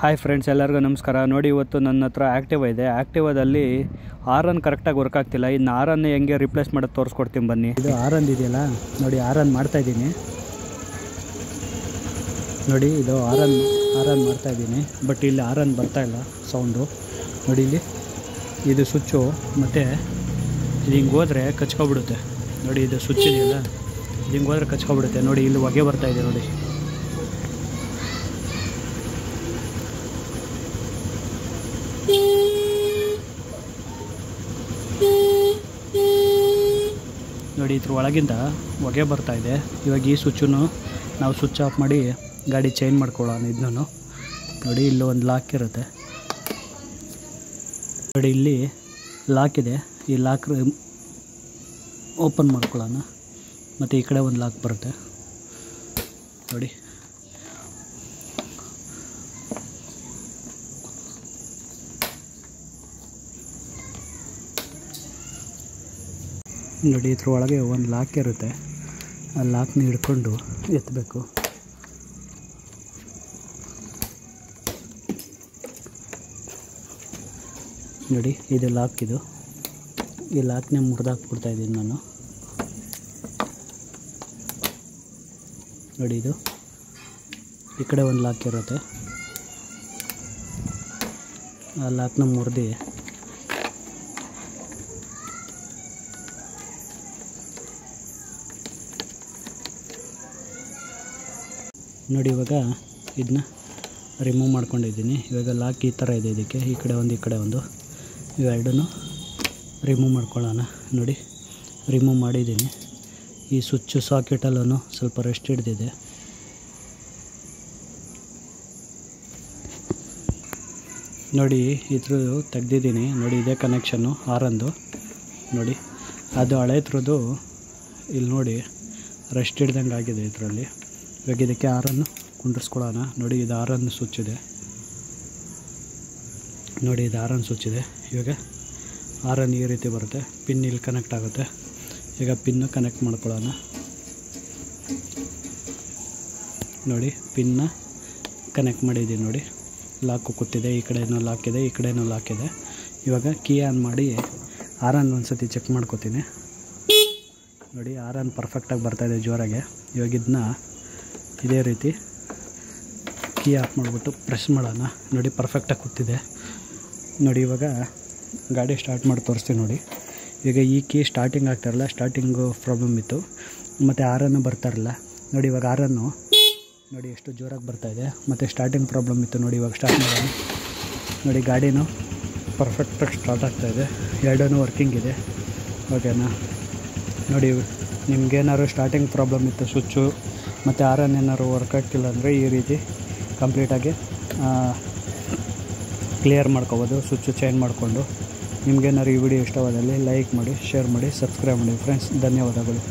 Hi friends, ಎಲ್ಲರಿಗೂ ನಮಸ್ಕಾರ. ನೋಡಿ, ಇವತ್ತು ನನ್ನ ಹತ್ರ ಆ್ಯಕ್ಟಿವಾ ಇದೆ. ಆ್ಯಕ್ಟಿವಾದಲ್ಲಿ ಆರನ್ ಕರೆಕ್ಟಾಗಿ ವರ್ಕ್ ಆಗ್ತಿಲ್ಲ. ಇನ್ನು ಆರನ್ನು ಹೆಂಗೆ ರಿಪ್ಲೇಸ್ ಮಾಡೋದು ತೋರಿಸ್ಕೊಡ್ತೀನಿ ಬನ್ನಿ. ಇದು ಆರನ್ ಇದೆಯಲ್ಲ ನೋಡಿ, ಆರನ್ ಮಾಡ್ತಾಯಿದ್ದೀನಿ ನೋಡಿ. ಇದು ಆರನ್ ಮಾಡ್ತಾಯಿದ್ದೀನಿ, ಬಟ್ ಇಲ್ಲಿ ಆರನ್ ಬರ್ತಾಯಿಲ್ಲ ಸೌಂಡು ನೋಡಿ. ಇಲ್ಲಿ ಇದು ಸ್ವಿಚ್ಚು, ಮತ್ತು ಇದು ಹಿಂಗೆ ಹೋದರೆ ಕಚ್ಕೊಬಿಡುತ್ತೆ ನೋಡಿ. ಇದು ಸ್ವಿಚ್ ಇದೆಯಲ್ಲ, ಇದು ಹಿಂಗೆ ಹೋದರೆ ಕಚ್ಕೊಬಿಡುತ್ತೆ ನೋಡಿ. ಇಲ್ಲಿ ಹೊಗೆ ಬರ್ತಾಯಿದೆ ನೋಡಿ. ನೋಡಿ, ಇದ್ರ ಒಳಗಿಂದ ಹೊಗೆ ಬರ್ತಾಯಿದೆ. ಇವಾಗ ಈ ಸ್ವಿಚ್ಚನ್ನು ನಾವು ಸ್ವಿಚ್ ಆಫ್ ಮಾಡಿ ಗಾಡಿ ಚೇಂಜ್ ಮಾಡ್ಕೊಳ್ಳೋಣ. ಇದನ್ನು ನೋಡಿ, ಇಲ್ಲಿ ಒಂದು ಲಾಕ್ ಇರುತ್ತೆ ನೋಡಿ. ಇಲ್ಲಿ ಲಾಕ್ ಇದೆ, ಈ ಲಾಕ್ ಓಪನ್ ಮಾಡ್ಕೊಳ್ಳೋಣ. ಮತ್ತು ಈ ಕಡೆ ಒಂದು ಲಾಕ್ ಬರುತ್ತೆ ನೋಡಿ. ನೋಡಿ, ಇದ್ರ ಒಳಗೆ ಒಂದು ಲಾಕ್ ಇರುತ್ತೆ. ಆ ಲಾಕ್ನ ಹಿಡ್ಕೊಂಡು ಎತ್ತಬೇಕು ನೋಡಿ. ಇದು ಲಾಕ್, ಇದು ಈ ಲಾಕ್ನ ಮುರಿದಾಕ್ಬಿಡ್ತಾಯಿದ್ದೀನಿ ನಾನು ನೋಡಿ. ಇದು ಈ ಕಡೆ ಒಂದು ಲಾಕ್ ಇರುತ್ತೆ, ಆ ಲಾಕ್ನ ಮುರಿದು ನೋಡಿ. ಇವಾಗ ಇದನ್ನ ರಿಮೂವ್ ಮಾಡ್ಕೊಂಡಿದ್ದೀನಿ. ಇವಾಗ ಲಾಕ್ ಈ ಥರ ಇದೆ. ಇದಕ್ಕೆ ಈ ಕಡೆ ಒಂದು, ಈ ಕಡೆ ಒಂದು, ಇವೆರಡೂ ರಿಮೂವ್ ಮಾಡ್ಕೊಳ್ಳೋಣ ನೋಡಿ. ರಿಮೂವ್ ಮಾಡಿದ್ದೀನಿ. ಈ ಸ್ವಿಚ್ ಸಾಕೆಟಲ್ಲೂ ಸ್ವಲ್ಪ ರೆಸ್ಟ್ ಹಿಡಿದಿದೆ ನೋಡಿ. ಇದ್ರ ತೆಗ್ದಿದ್ದೀನಿ ನೋಡಿ. ಇದೇ ಕನೆಕ್ಷನ್ನು ಆರಂದು ನೋಡಿ. ಅದು ಹಳೇದ್ರದ್ದು ಇಲ್ಲಿ ನೋಡಿ, ರೆಸ್ಟ್ ಹಿಡ್ದಂಗೆ ಆಗಿದೆ ಇದರಲ್ಲಿ. ಇವಾಗ ಇದಕ್ಕೆ ಆರನ್ನು ಕುಂಡ್ರಿಸ್ಕೊಳ್ಳೋಣ ನೋಡಿ. ಇದು ಆರನ್ ಸ್ವಿಚ್ ಇದೆ ನೋಡಿ. ಇದು ಆರನ್ ಸ್ವಿಚ್ ಇದೆ. ಇವಾಗ ಆರನ್ ಈ ರೀತಿ ಬರುತ್ತೆ. ಪಿನ್ ಇಲ್ಲಿ ಕನೆಕ್ಟ್ ಆಗುತ್ತೆ. ಈಗ ಪಿನ್ನು ಕನೆಕ್ಟ್ ಮಾಡ್ಕೊಳ್ಳೋಣ ನೋಡಿ. ಪಿನ್ನ ಕನೆಕ್ಟ್ ಮಾಡಿದ್ದೀನಿ ನೋಡಿ. ಲಾಕು ಕೂತಿದೆ. ಈ ಕಡೆನೂ ಲಾಕ್ ಇದೆ, ಈ ಕಡೆನೂ ಲಾಕ್ ಇದೆ. ಇವಾಗ ಕೀ ಆನ್ ಮಾಡಿ ಆರನ್ ಒಂದು ಸತಿ ಚೆಕ್ ಮಾಡ್ಕೋತೀನಿ ನೋಡಿ. ಆರನ್ ಪರ್ಫೆಕ್ಟಾಗಿ ಬರ್ತಾಯಿದೆ ಜೋರಾಗೆ. ಇವಾಗ ಇದನ್ನ ಇದೇ ರೀತಿ ಕೀ ಆಫ್ ಮಾಡಿಬಿಟ್ಟು ಪ್ರೆಸ್ ಮಾಡೋಣ ನೋಡಿ. ಪರ್ಫೆಕ್ಟಾಗಿ ಕೂತಿದೆ ನೋಡಿ. ಇವಾಗ ಗಾಡಿ ಸ್ಟಾರ್ಟ್ ಮಾಡಿ ತೋರಿಸ್ತೀನಿ ನೋಡಿ. ಈಗ ಈ ಕೀ ಸ್ಟಾರ್ಟಿಂಗ್ ಆಗ್ತಾಯಿರಲ್ಲ, ಸ್ಟಾರ್ಟಿಂಗು ಪ್ರಾಬ್ಲಮ್ ಇತ್ತು. ಮತ್ತು ಆರನ್ನು ಬರ್ತಾಯಿರಲ್ಲ ನೋಡಿ. ಇವಾಗ ಆರನ್ನು ನೋಡಿ ಎಷ್ಟು ಜೋರಾಗಿ ಬರ್ತಾಯಿದೆ. ಮತ್ತು ಸ್ಟಾರ್ಟಿಂಗ್ ಪ್ರಾಬ್ಲಮ್ ಇತ್ತು ನೋಡಿ. ಇವಾಗ ಸ್ಟಾರ್ಟ್ ಮಾಡೋಣ ನೋಡಿ. ಗಾಡಿನೂ ಪರ್ಫೆಕ್ಟಾಗಿ ಸ್ಟಾರ್ಟ್ ಆಗ್ತಾಯಿದೆ. ಎರಡೂ ವರ್ಕಿಂಗ್ ಇದೆ. ಓಕೆನಾ ನೋಡಿ. ನಿಮ್ಗೇನಾದ್ರು ಸ್ಟಾರ್ಟಿಂಗ್ ಪ್ರಾಬ್ಲಮ್ ಇತ್ತು, ಸ್ವಿಚ್ಚು ಮತ್ತು ಆರನ್ ಏನಾದ್ರು ವರ್ಕ್ ಆಗ್ತಿಲ್ಲ ಅಂದರೆ ಈ ರೀತಿ ಕಂಪ್ಲೀಟಾಗಿ ಕ್ಲಿಯರ್ ಮಾಡ್ಕೋಬೋದು, ಸ್ವಿಚ್ಚು ಚೇಂಜ್ ಮಾಡಿಕೊಂಡು. ನಿಮಗೇನಾದ್ರು ಈ ವಿಡಿಯೋ ಇಷ್ಟವಾದಲ್ಲಿ ಲೈಕ್ ಮಾಡಿ, ಶೇರ್ ಮಾಡಿ, ಸಬ್ಸ್ಕ್ರೈಬ್ ಮಾಡಿ ಫ್ರೆಂಡ್ಸ್. ಧನ್ಯವಾದಗಳು.